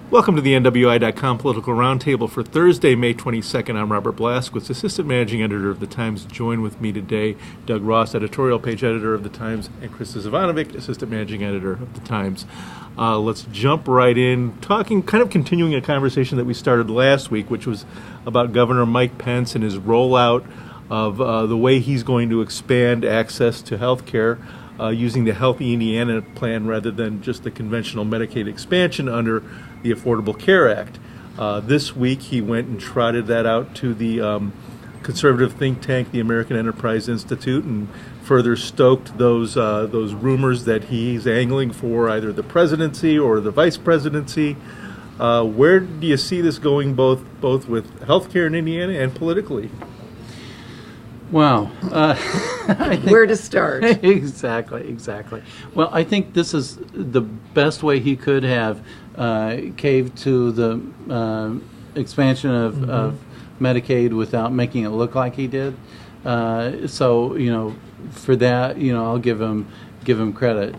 Welcome to the NWI.com Political Roundtable for Thursday, May 22nd. I'm Robert Blaskowitz, Assistant Managing Editor of The Times. Join with me today, Doug Ross, Editorial Page Editor of The Times, and Krista Zivanovic, Assistant Managing Editor of The Times. Let's jump right in, continuing a conversation that we started last week, which was about Governor Mike Pence and his rollout of the way he's going to expand access to health care using the Healthy Indiana plan rather than just the conventional Medicaid expansion under the Affordable Care Act. This week he went and trotted that out to the conservative think tank, the American Enterprise Institute, and further stoked those rumors that he's angling for either the presidency or the vice presidency. Where do you see this going, both with healthcare in Indiana and politically? Wow. I think, where to start? Exactly. Well, I think this is the best way he could have caved to the expansion of Medicaid without making it look like he did. So, for that, I'll give him credit.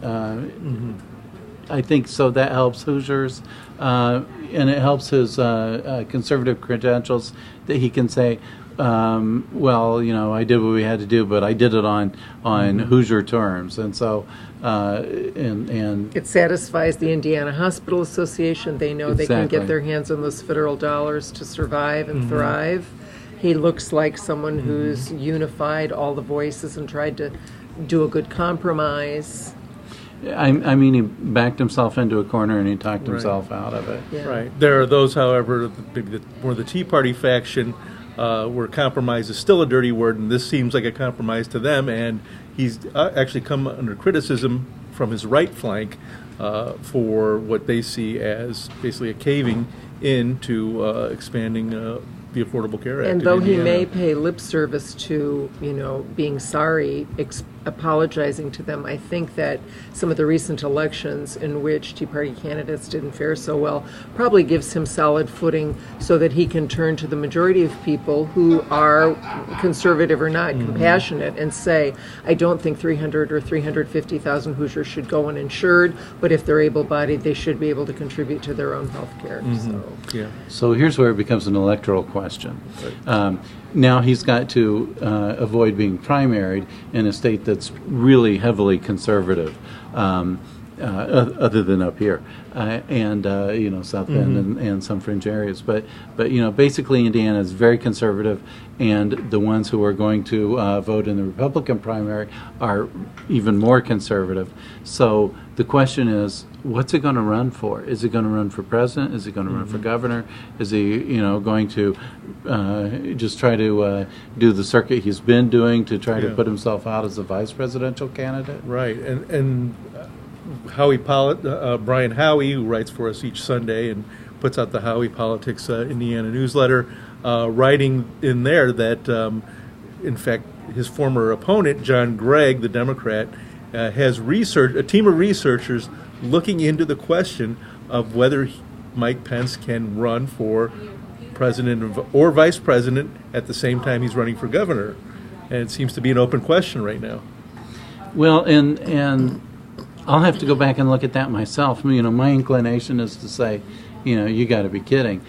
I think so that helps Hoosiers, and it helps his conservative credentials that he can say, I did what we had to do, but I did it on Hoosier terms, and so and it satisfies the Indiana Hospital Association. They know exactly. They can get their hands on those federal dollars to survive and thrive. He looks like someone who's unified all the voices and tried to do a good compromise. I mean, he backed himself into a corner and he talked himself out of it. Yeah. Right. There are those, however, maybe more the Tea Party faction, where compromise is still a dirty word, and this seems like a compromise to them, and he's actually come under criticism from his right flank for what they see as basically a caving into expanding the Affordable Care Act. And though he may pay lip service to, being sorry, apologizing to them, I think that some of the recent elections in which Tea Party candidates didn't fare so well probably gives him solid footing so that he can turn to the majority of people who are conservative or not, compassionate, and say, I don't think 300 or 350,000 Hoosiers should go uninsured, but if they're able-bodied, they should be able to contribute to their own health care. So here's where it becomes an electoral question. Now he's got to avoid being primaried in a state that's really heavily conservative, other than up here, and South Bend and some fringe areas. But basically Indiana is very conservative, and the ones who are going to vote in the Republican primary are even more conservative. So the question is, what's it going to run for? Is it going to run for president? Is it going to run for governor? Is he, going to just try to do the circuit he's been doing to try to put himself out as a vice presidential candidate? Right, and Brian Howie, who writes for us each Sunday and puts out the Howie Politics Indiana newsletter, writing in there that, in fact, his former opponent, John Gregg, the Democrat, has a team of researchers looking into the question of whether Mike Pence can run for president or vice president at the same time he's running for governor. And it seems to be an open question right now. Well, and I'll have to go back and look at that myself. My inclination is to say, you got to be kidding.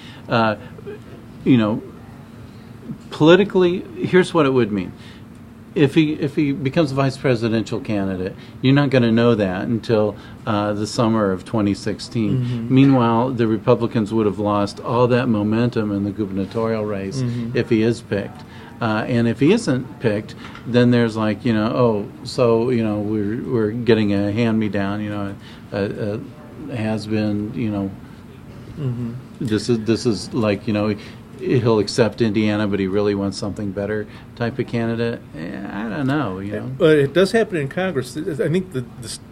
Politically, here's what it would mean. If he becomes a vice presidential candidate, you're not going to know that until the summer of 2016. Meanwhile, the Republicans would have lost all that momentum in the gubernatorial race if he is picked. And if he isn't picked, then there's we're getting a hand-me-down, a has-been, This is like, he'll accept Indiana, but he really wants something better type of candidate. I don't know, But it does happen in Congress. I think the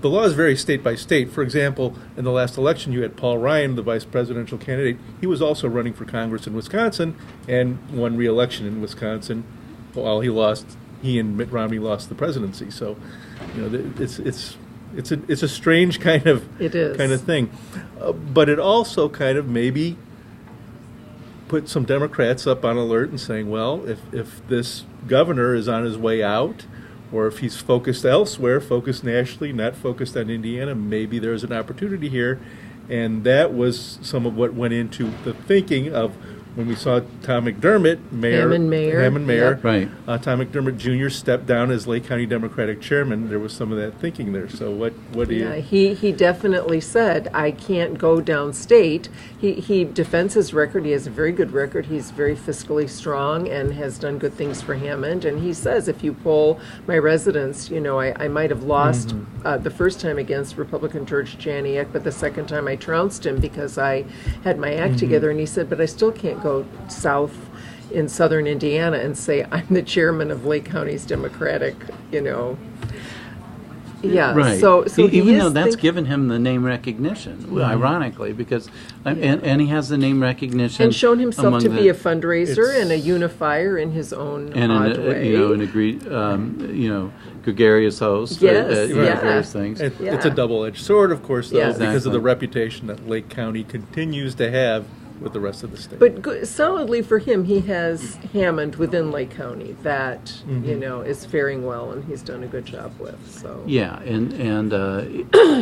law is very state by state. For example, in the last election, you had Paul Ryan, the vice presidential candidate. He was also running for Congress in Wisconsin and won re-election in Wisconsin. While he and Mitt Romney lost the presidency. So, it's a strange kind of thing. But it also kind of maybe put some Democrats up on alert and saying, well, if this governor is on his way out, or if he's focused elsewhere, focused nationally, not focused on Indiana, maybe there's an opportunity here. And that was some of what went into the thinking of when we saw Tom McDermott, Hammond Mayor. Mayor, Right. Tom McDermott Jr. stepped down as Lake County Democratic Chairman. There was some of that thinking there. So what do you? Yeah, he definitely said, I can't go downstate. He defends his record. He has a very good record. He's very fiscally strong and has done good things for Hammond. And he says, if you poll my residents, I might have lost the first time against Republican George Janiak, but the second time I trounced him because I had my act together. And he said, but I still can't go south in southern Indiana and say I'm the chairman of Lake County's Democratic, Yeah. Right. So even though that's given him the name recognition, ironically, because and he has the name recognition and shown himself to be a fundraiser It's- and a unifier in his own and odd way. an agreed, gregarious host. Yes, yeah. Various things. It's a double-edged sword, of course, though, Yes. because of the Exactly. reputation that Lake County continues to have with the rest of the state. But solidly for him, he has Hammond within Lake County that is faring well, and he's done a good job with. So Yeah, and and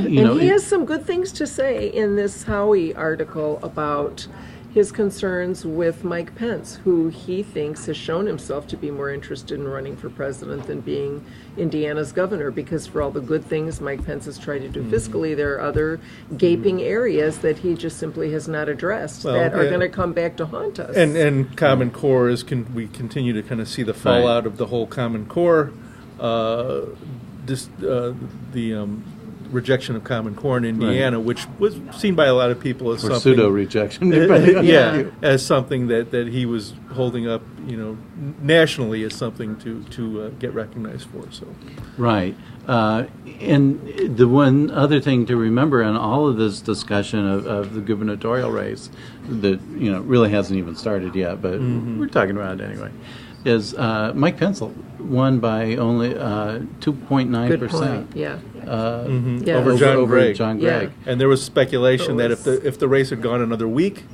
he has some good things to say in this Howie article about his concerns with Mike Pence, who he thinks has shown himself to be more interested in running for president than being Indiana's governor, because for all the good things Mike Pence has tried to do fiscally, there are other gaping areas that he just simply has not addressed that are going to come back to haunt us. And Common Core we continue to kind of see the fallout of the whole Common Core, rejection of Common Core in Indiana, which was seen by a lot of people as or something pseudo rejection. depending on your view. as something that he was holding up, nationally as something to get recognized for. So Right. And the one other thing to remember in all of this discussion of the gubernatorial race that really hasn't even started yet, but we're talking about it anyway, is Mike Pence won by only 2.9%. Good point. Yeah. Yeah. Over John Gregg. John Yeah. Gregg. And there was speculation that was- if the race had gone another week,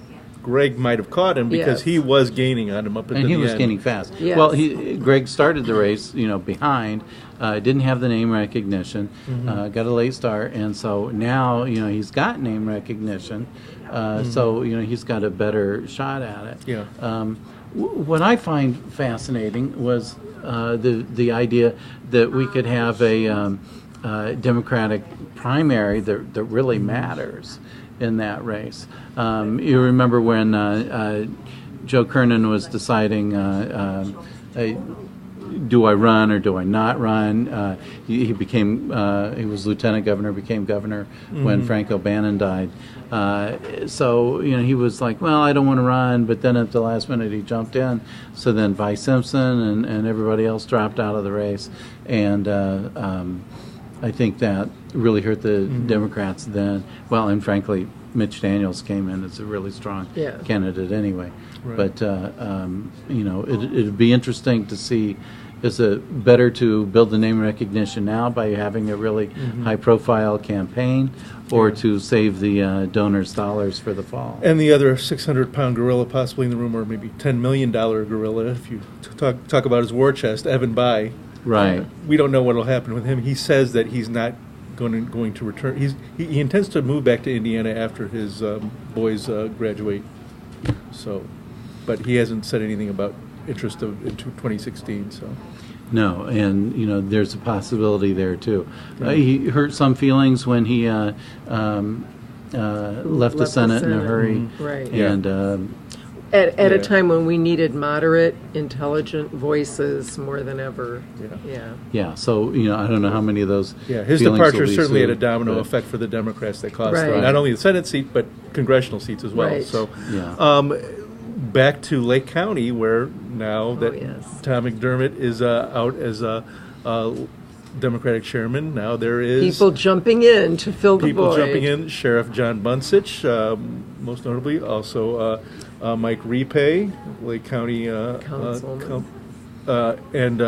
Gregg might have caught him because Yes. he was gaining on him up at And the he end. was gaining fast. Yes. Well, Greg started the race, behind, didn't have the name recognition, got a late start, and so now, he's got name recognition, so, he's got a better shot at it. Yeah. What I find fascinating was the idea that we could have a Democratic primary that really matters in that race. You remember when Joe Kernan was deciding, do I run or do I not run? He became, he was lieutenant governor, became governor when Frank O'Bannon died. So, he was like, well, I don't want to run, but then at the last minute he jumped in. So then Vi Simpson and everybody else dropped out of the race. And I think that really hurt the Democrats then. Well, and frankly, Mitch Daniels came in as a really strong candidate anyway. Right. But, it'd be interesting to see, is it better to build the name recognition now by having a really high-profile campaign, or to save the donors' dollars for the fall? And the other 600-pound gorilla possibly in the room, or maybe $10 million gorilla, if you talk about his war chest, Evan Bayh. Right. We don't know what will happen with him. He says that he's not going to return. He intends to move back to Indiana after his boys graduate. So, but he hasn't said anything about interest into 2016. So. No, and there's a possibility there too. He hurt some feelings when he left the Senate in a hurry, Right. and At a time when we needed moderate, intelligent voices more than ever. yeah. So I don't know how many of those. His feelings departure will be certainly had a soothed, domino but- effect for the Democrats that cost Right. not only the Senate seat but congressional seats as well. Right. So, Yeah. back to Lake County, where now that yes. Tom McDermott is out as a Democratic chairman, now there is People jumping in to fill the people void. jumping in. Sheriff John Bunsich, most notably, also Mike Repay, Lake County Councilman. and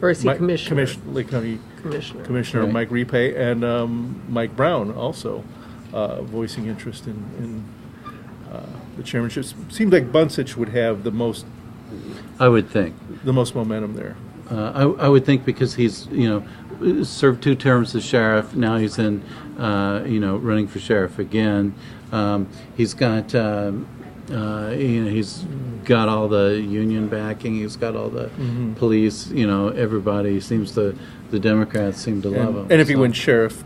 Or is he commissioner? Lake County Commissioner. Commissioner Right. Mike Repay and Mike Brown also voicing interest in the chairmanship. Seems like Bunsich would have the most I would think. momentum there. I would think because he's served 2 terms as sheriff. Now he's in, running for sheriff again. He's got, he's got all the union backing. He's got all the police. Everybody seems to, the Democrats seem to love him. And if he wins sheriff,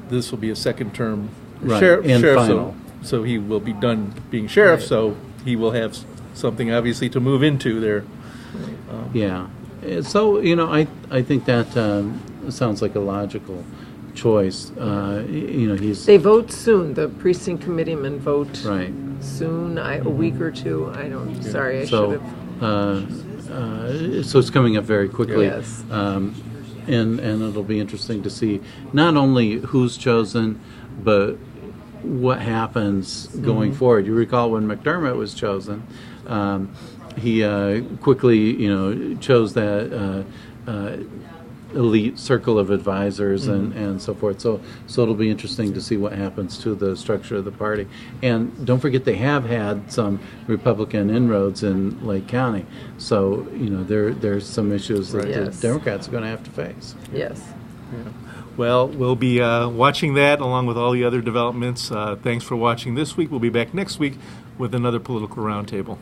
this will be a second term Right, sheriff. and sheriff, final. So he will be done being sheriff. Right. So he will have something obviously to move into there. Yeah. So, I think that sounds like a logical choice. He's They vote soon. The precinct committeemen vote right. soon, a week or two. I don't, sorry, I So, should have. so it's coming up very quickly. Yes. And it'll be interesting to see not only who's chosen, but what happens going forward. You recall when McDermott was chosen, he quickly, chose that elite circle of advisors and so forth. So it'll be interesting to see what happens to the structure of the party. And don't forget, they have had some Republican inroads in Lake County. So there's some issues that Yes. the Democrats are going to have to face. Yes. Well, we'll be watching that along with all the other developments. Thanks for watching this week. We'll be back next week with another political roundtable.